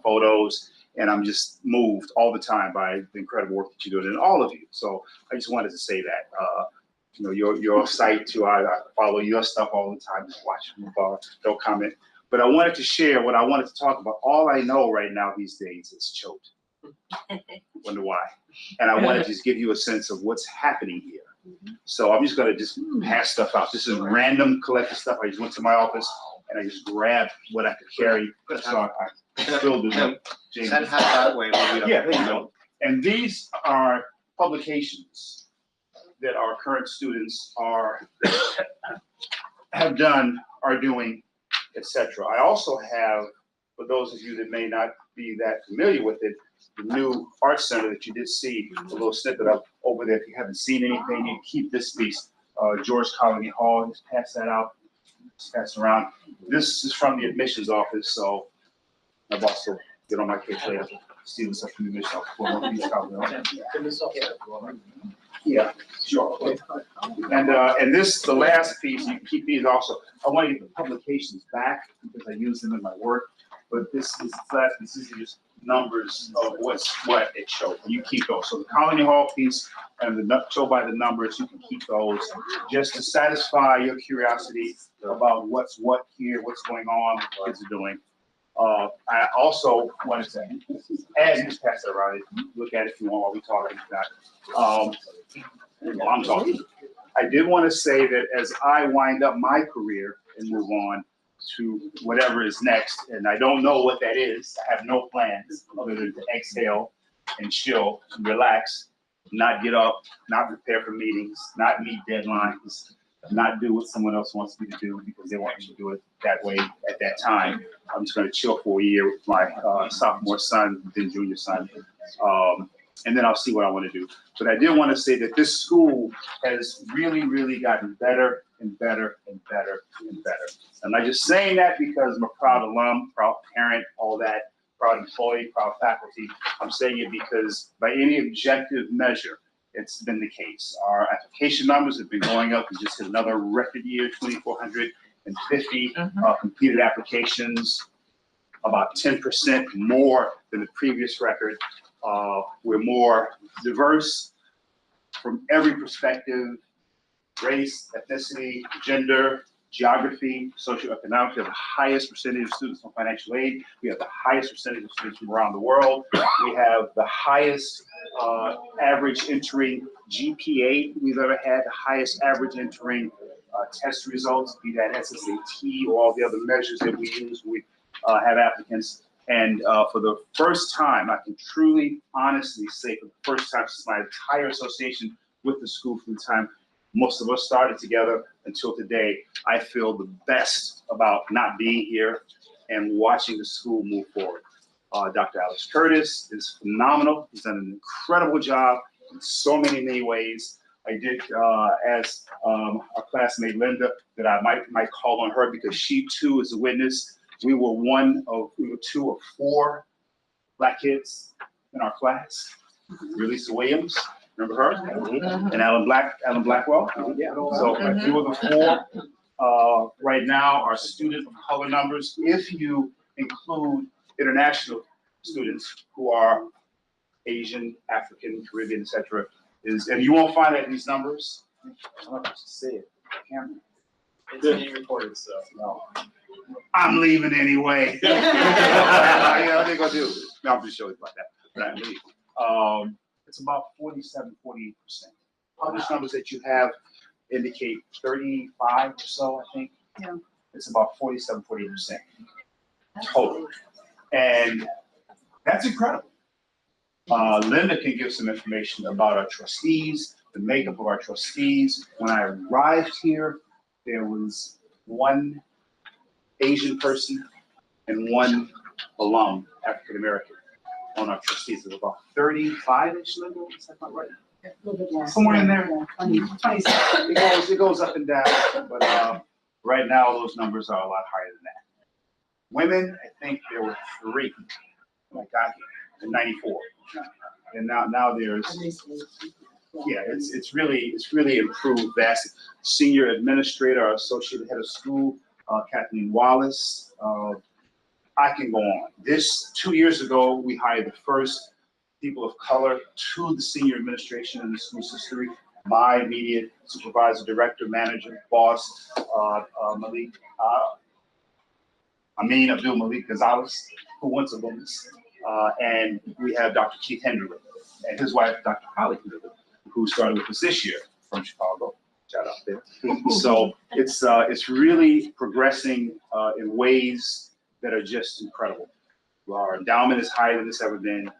photos, and I'm just moved all the time by the incredible work that you're doing, and all of you. So I just wanted to say that. You know, your site too. I follow your stuff all the time. Just watch from afar. Don't comment. But I wanted to share what I wanted to talk about. All I know right now these days is Choate. Wonder why. And I wanted to just give you a sense of what's happening here. So I'm just going to just pass stuff out. This is random collective stuff. I just went to my office and I just grabbed what I could carry. So I filled it up. Send half that way. Yeah, there you go. And these are publications that our current students have done, are doing, etc. I also have, for those of you that may not be that familiar with it, the new art center that you did see, a little snippet of over there. If you haven't seen anything, you keep this piece. George Colony Hall, just pass that out, just pass it around. This is from the admissions office, so my boss will get on my case later. Stealing stuff from the admissions office. Yeah, sure. And this, the last piece, you can keep these also. I want to get the publications back because I use them in my work. But this is the last piece. These are just numbers of what it showed. You keep those. So the Colony Hall piece and the show by the numbers, you can keep those just to satisfy your curiosity about what's what here, what's going on, what kids are doing. I also wanted to add, just pass that around. Look at it if you want while we talk. While I'm talking. I did want to say that as I wind up my career and move on to whatever is next, and I don't know what that is. I have no plans other than to exhale and chill and relax, not get up, not prepare for meetings, not meet deadlines, not do what someone else wants me to do because they want me to do it that way at that time. I'm just going to chill for a year with my sophomore son, then junior son. And then I'll see what I want to do. But I did want to say that this school has really, really gotten better and better and better and better. I'm not just saying that because I'm a proud alum, proud parent, all that, proud employee, proud faculty. I'm saying it because by any objective measure, it's been the case. Our application numbers have been going up. We just hit another record year, 2,450 completed applications, about 10% more than the previous record. We're more diverse from every perspective, race, ethnicity, gender, geography, socioeconomic. We have the highest percentage of students on financial aid. We have the highest percentage of students from around the world. We have the highest average entering GPA we've ever had, the highest average entering test results, be that SSAT or all the other measures that we use. We have applicants. And for the first time, I can truly, honestly say for the first time since my entire association with the school from the time most of us started together until today, I feel the best about not being here and watching the school move forward. Dr. Alex Curtis is phenomenal. He's done an incredible job in so many ways. I did ask our classmate Linda that I might call on her because she too is a witness. We were two of four Black kids in our class. Lisa Williams, remember her? And Alan Blackwell. Yeah. So we were the four. Right now, our student of color numbers, if you include international students who are Asian, African, Caribbean, etc., and you won't find that in these numbers. I don't know if I should say it. Camera. It's being recorded, so. No. I'm leaving anyway. Yeah, they're gonna do it. No, I'm just showing about that. But I leave. It's about 47, 48%. Published numbers that you have indicate 35 or so, I think. Yeah. It's about 47, 48% total. And that's incredible. Linda can give some information about our trustees, the makeup of our trustees. When I arrived here, there was one Asian person and one alum, African American, on our trustees. There were about 35-ish, Linda, is that about right? Somewhere in there. 26. It goes up and down, but right now those numbers are a lot higher than that. Women, I think there were 3 when I got here in '94, and now there's it's really improved vastly. Senior administrator, our associate head of school, Kathleen Wallace. I can go on. 2 years ago, we hired the first people of color to the senior administration in the school's history. My immediate supervisor, director, manager, boss, Amin Abdul Malik Gonzalez, who went to Loomis. And we have Dr. Keith Hendrick and his wife, Dr. Holly Hendrick, who started with us this year from Chicago. Shout out there. So it's really progressing in ways that are just incredible. Our endowment is higher than it's ever been.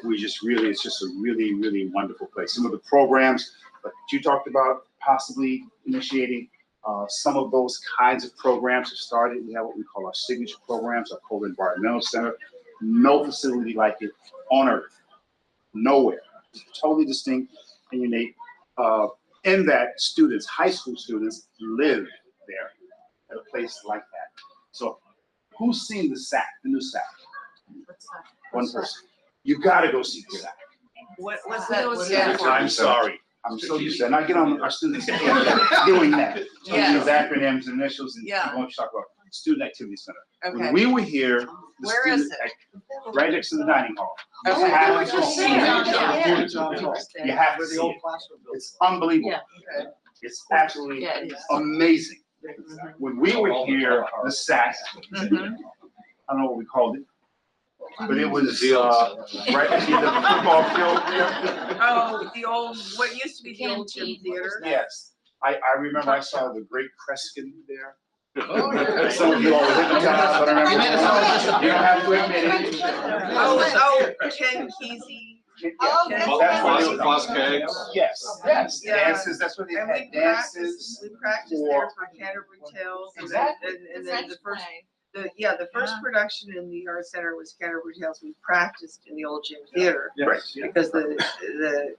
It's just a really, really wonderful place. Some of the programs that you talked about possibly initiating, some of those kinds of programs have started. We have what we call our signature programs, our Kohler Environmental Center. No facility like it on earth, nowhere. Totally distinct and unique. In that students, high school students, live there at a place like that. So who's seen the SAC, the new SAC? One person. You gotta go see that. What's that? I'm sorry. I'm so used to that. And I get on our students doing that. Yes. These acronyms, initials, and Yeah. we want to talk about Student Activity Center. Okay. When we were here, the Where is student right next to the dining hall. You Okay. have to see it. Yeah. You have to see it. It's unbelievable. Yeah. It's absolutely Yeah, it is. amazing. When we were here, the SAC, I don't know what we called it, but it was right at the end of the football field there. Oh, the old, what used to be the old gym theater. Yes, I remember I saw the great Kreskin there. Oh, yeah. Some of you all were hypnotized, but I remember. You don't have to admit it. Ken Kesey. Oh, That's that's what they were Floss called. kegs. Yes, Yeah. dances, that's what they And had, we dances. practiced there for Canterbury Tales. Exactly. And then the first production in the Art Center was Canterbury Tales. We practiced in the old gym theater. Right. Because the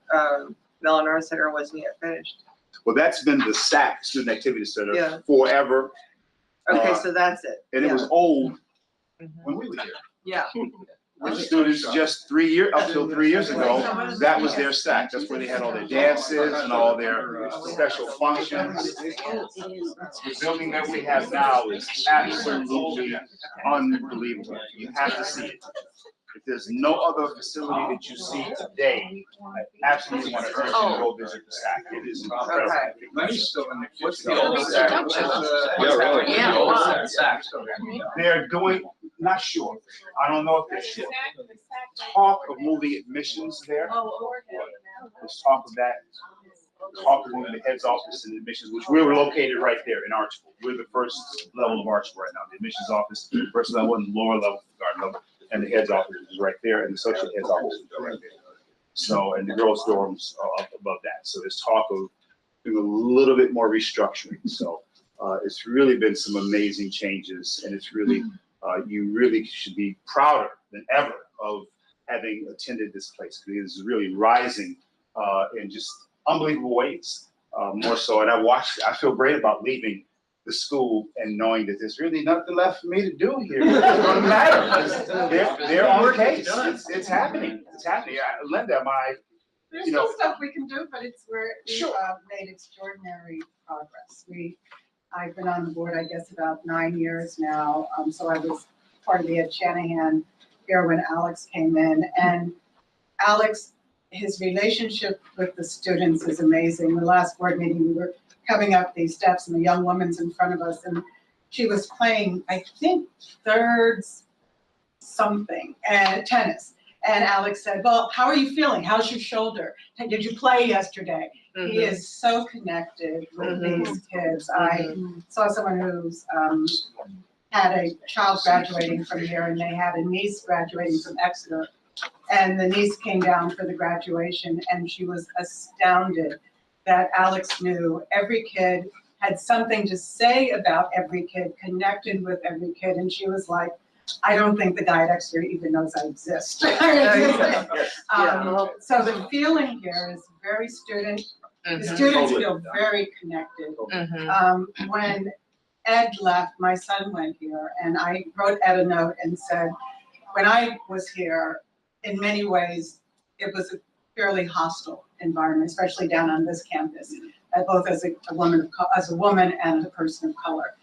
Mellon Art Center wasn't yet finished. Well, that's been the SAC, Student Activity Center, Yeah. forever. Okay, so that's it. And it was old when we were here. Yeah. With students just up till 3 years ago, that was their SAC. That's where they had all their dances and all their special functions. The building that we have now is absolutely unbelievable. You have to see it. If there's no other facility that you see today, I absolutely want to urge you to go visit the SAC. It is incredible. Okay. Money's still in the kitchen. What's the old SAC? Yeah, really. Yeah. The old SAC still there. They're doing, not sure. I don't know if they're sure. Talk of moving admissions there. There's talk of that. Talk of moving the head's office and admissions, which we're located right there in Archville. We're the first level of Archville right now. The admissions office, first level and lower level, garden level, and the head's office is right there, and the associate head's office is right there. So, and the girls' dorms are up above that. So there's talk of doing a little bit more restructuring. So it's really been some amazing changes, and it's really, you really should be prouder than ever of having attended this place, because it is really rising in just unbelievable ways, more so. And I feel great about leaving the school and knowing that there's really nothing left for me to do here. It doesn't matter. They're on the case. It's happening. It's happening. Linda, There's still stuff we can do, but we've made extraordinary progress. I've been on the board, I guess, about 9 years now. So I was part of the Ed Shanahan here when Alex came in. And Alex, his relationship with the students is amazing. The last board meeting, we were coming up these steps and the young woman's in front of us, and she was playing, I think, third something, and tennis. And Alex said, well, how are you feeling? How's your shoulder? Did you play yesterday? Mm-hmm. He is so connected with these kids. I saw someone who's had a child graduating from here, and they had a niece graduating from Exeter. And the niece came down for the graduation, and she was astounded that Alex knew every kid, had something to say about every kid, connected with every kid. And she was like, I don't think the guy at Exeter even knows I exist. So the feeling here is very student. The students feel very connected. When Ed left, my son went here, and I wrote Ed a note and said, when I was here, in many ways, it was a fairly hostile environment, especially down on this campus, both as a woman and a person of color.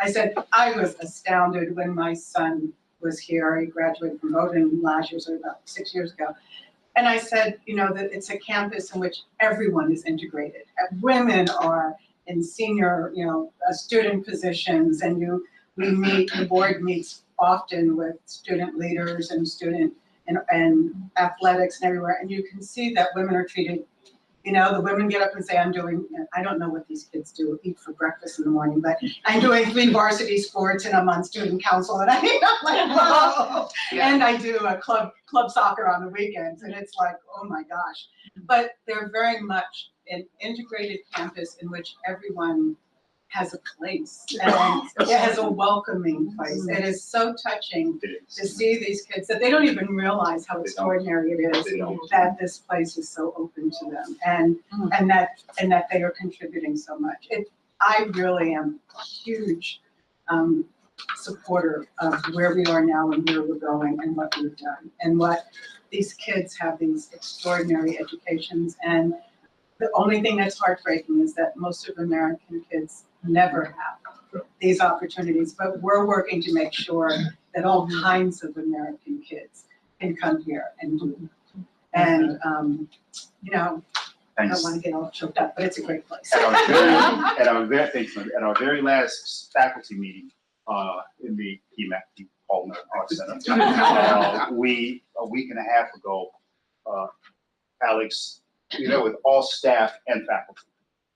I said, I was astounded when my son was here. He graduated from Bowdoin last year, so about 6 years ago. And I said, you know, that it's a campus in which everyone is integrated. Women are in senior, you know, student positions, and the board meets often with student leaders and student and athletics and everywhere, and you can see that women are treated, you know, the women get up and say, I don't know what these kids do, eat for breakfast in the morning, but I'm doing 3 varsity sports and I'm on student council, and I'm like, whoa. And I do a club soccer on the weekends, and it's like, oh my gosh. But they're very much an integrated campus in which everyone has a place, and it has a welcoming place. It is so touching to see these kids that they don't even realize how extraordinary it is that this place is so open to them, and that they are contributing so much. I really am a huge supporter of where we are now and where we're going and what we've done, and what these kids have these extraordinary educations. And the only thing that's heartbreaking is that most of American kids never have these opportunities, but we're working to make sure that all kinds of American kids can come here and do it. And, you know, I don't want to get all choked up, but it's a great place. At our very last faculty meeting in the PMAC, the Palmer Arts Center, a week and a half ago, Alex, you know, with all staff and faculty,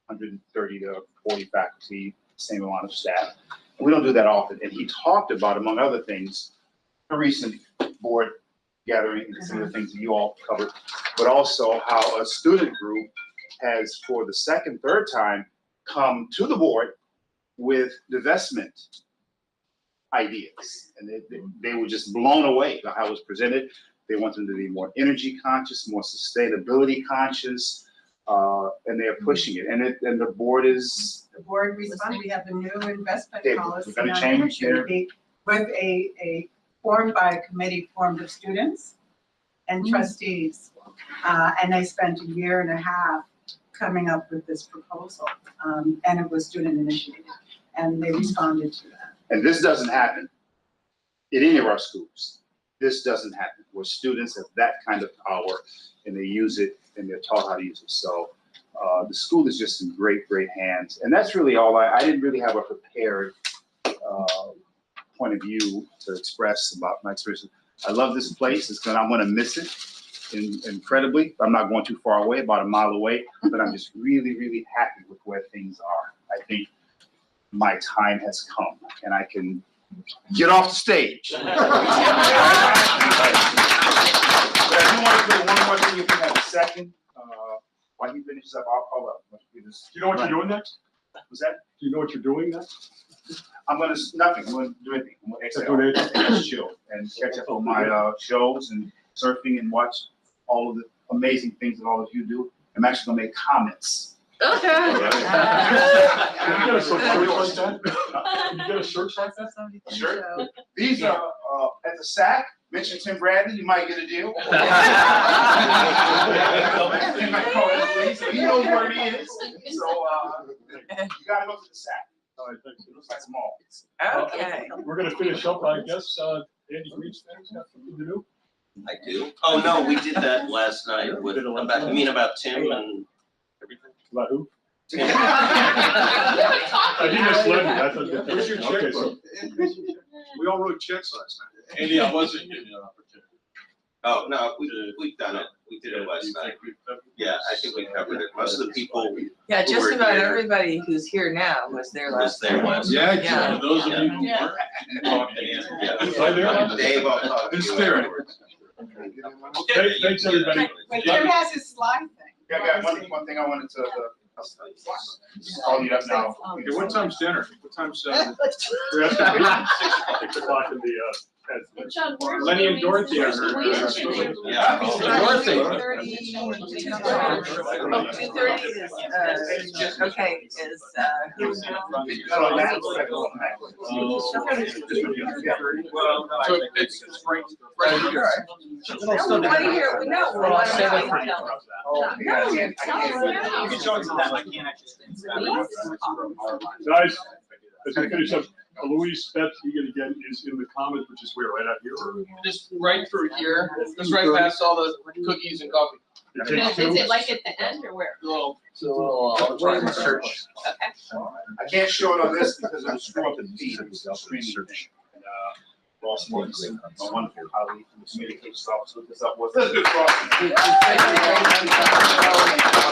130 to 40 faculty, same amount of staff. And we don't do that often. And he talked about, among other things, a recent board gathering and some of the things that you all covered, but also how a student group has, for the second, third time, come to the board with divestment ideas. And they were just blown away by how it was presented. They want them to be more energy conscious, more sustainability conscious, and they are pushing it. And the board is. The board responded. We have a new investment policy we're going to on change energy with a formed by a committee formed of students and trustees. And they spent a year and a half coming up with this proposal. And it was student initiated, and they responded to that. And this doesn't happen in any of our schools. This doesn't happen where students have that kind of power and they use it and they're taught how to use it. So the school is just in great, great hands. And that's really all. I didn't really have a prepared point of view to express about my experience. I love this place. I'm going to miss it incredibly. I'm not going too far away, about a mile away, but I'm just really, really happy with where things are. I think my time has come and I can get off the stage. But I do want to do one more thing if we have a second. While he finishes up, I'll do this. Do you know what you're doing next? What's that? Do you know what you're doing next? I'm going to, nothing. I'm going to do anything. I'm going to exhale Doing and just chill and catch up on my shows and surfing and watch all of the amazing things that all of you do. I'm actually going to make comments. Okay. Can you get a shirt like that? Can you get a shirt like that? Sure. These are at the SAC. Mention Tim Bradley, you might get a deal. He knows where he is. So you gotta go to the SAC. All right, thanks. It looks like small. Okay. We're gonna finish up, I guess. Andy Greenspan's got something to do. I do. Oh, no, we did that last night with, about Tim and everything. About who? I think it's Lenny. I thought that. Where's your Okay, checkbook? We all wrote checks last night. Andy, I wasn't giving you an opportunity. Oh, no, we've done it. We did it last night. Yeah, I think we covered it. Most of the people Yeah, who just were about here everybody who's here now was there was last there night. last night. Yeah, those of you who Yeah. weren't, talk to you. Is I there? Dave, I'll talk to In you spirit. afterwards. Okay, thanks, everybody. But Jim has his slide thing. Yeah, I got one thing I wanted to call you up now. Okay, what time's dinner? What time's, We're at 6 o'clock in the Lenny and Dorothy are. Yeah. Dorothy. 2:30 is, okay, is, who's So it's right here. right here, we know. Well, I'll say that for No, Guys, as we finish up, Louise, that begin again is in the comments, which is where, right out here? Or? Just right through here, just right past all the cookies and coffee. It takes two. Is it like at the end or where? Well, I'll try to search. Okay. I can't show it on this because it'll screw up the feed. It's a streaming thing. And, Ross Morris, my wonderful colleague from the communications office, hooked us up with. Let's do it, Ross.